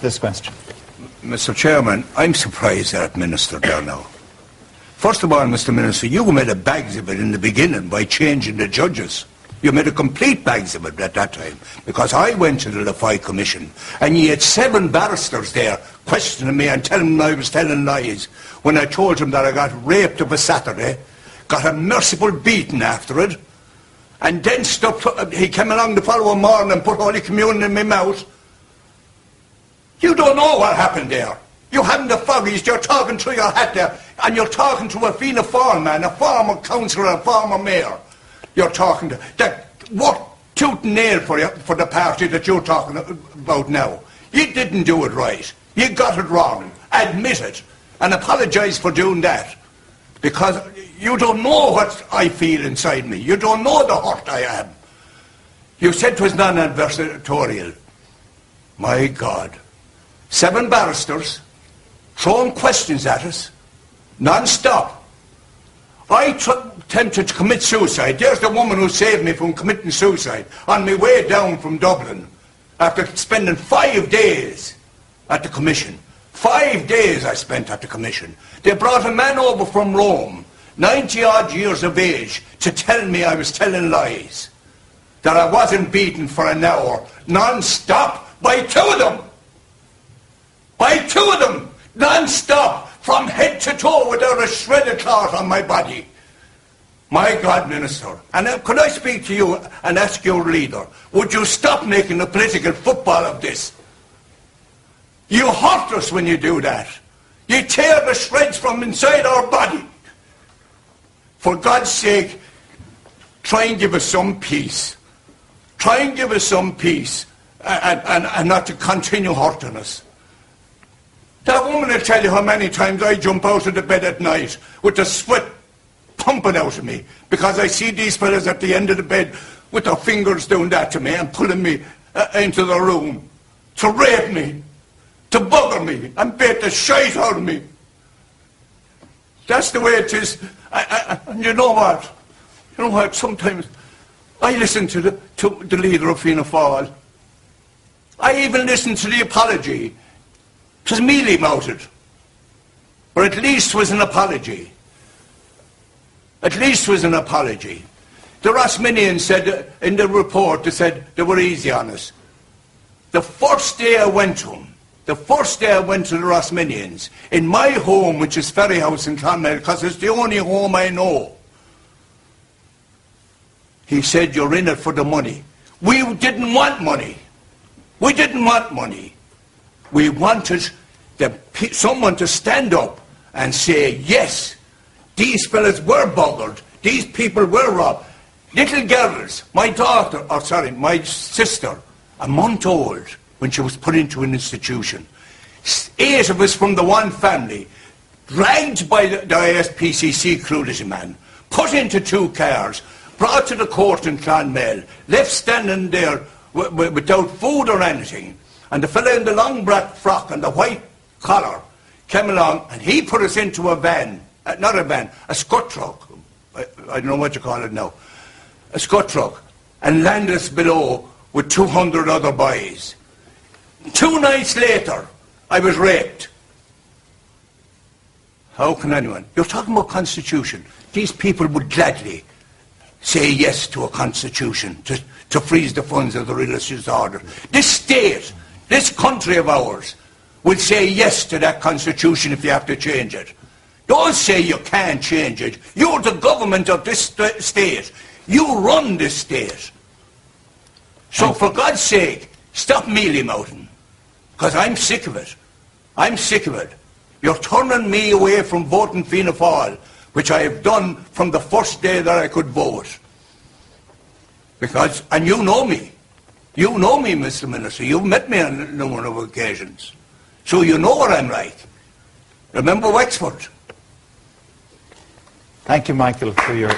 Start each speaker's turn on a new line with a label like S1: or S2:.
S1: this question.
S2: Mr. Chairman, I'm surprised at that Minister there now. First of all, Mr. Minister, you made a bags of it in the beginning by changing the judges. You made a complete bags of it at that time, because I went to the Laffoy Commission and you had 7 barristers there questioning me and telling me I was telling lies when I told them that I got raped of a Saturday, got a merciful beating after it, and then he came along the following morning and put Holy Communion in my mouth. You don't know what happened there. You haven't the foggies, you're talking through your hat there, and you're talking to a Fianna Fáil man, a former councillor, a former mayor. You're talking to that what tooth and nail for the party that you're talking about now. You didn't do it right. You got it wrong. Admit it and apologise for doing that, because you don't know what I feel inside me. You don't know the hurt I am. You said it was non-adversarial. My God. 7 barristers throwing questions at us non-stop. I attempted to commit suicide. There's the woman who saved me from committing suicide on my way down from Dublin after spending 5 days at the Commission. 5 days I spent at the Commission. They brought a man over from Rome, 90-odd years of age, to tell me I was telling lies, that I wasn't beaten for an hour, non-stop, by 2 of them. By 2 of them, non-stop, from head to toe, without a shred of cloth on my body. My God, Minister, and could I speak to you and ask your leader, would you stop making a political football of this? You hurt us when you do that. You tear the shreds from inside our body. For God's sake, try and give us some peace. Try and give us some peace and not to continue hurting us. That woman will tell you how many times I jump out of the bed at night with the sweat pumping out of me because I see these fellas at the end of the bed with their fingers doing that to me and pulling me into the room to rape me, to bugger me and bait the shite out of me. That's the way it is. And you know what? You know what? Sometimes I listen to the leader of Fianna Fáil. I even listen to the apology. It was mealy-mouthed, but at least was an apology. At least was an apology. The Rosminians said in the report, they said they were easy on us. The first day I went to them, the first day I went to the Rosminians, in my home, which is Ferry House in Clonmel, because it's the only home I know, he said, you're in it for the money. We didn't want money. We didn't want money. We wanted someone to stand up and say, yes, these fellas were buggered, these people were robbed. Little girls, my sister, a month old when she was put into an institution. 8 of us from the one family, dragged by the ISPCC Cluelity man, put into 2 cars, brought to the court in Clonmel, left standing there without food or anything. And the fellow in the long black frock and the white collar came along and he put us into a van, not a van, a scud truck. I don't know what you call it now. A scud truck. And landed us below with 200 other boys. 2 nights later, I was raped. How can anyone? You're talking about constitution. These people would gladly say yes to a constitution to freeze the funds of the religious order. This state, this country of ours, will say yes to that constitution if you have to change it. Don't say you can't change it. You're the government of this state. You run this state. So for God's sake, stop mealy-mouthing. Because I'm sick of it. I'm sick of it. You're turning me away from voting Fianna Fáil, which I have done from the first day that I could vote. Because, and you know me. You know me, Mr. Minister. You've met me on a number of occasions. So you know what I'm like. Remember Wexford.
S1: Thank you, Michael, for your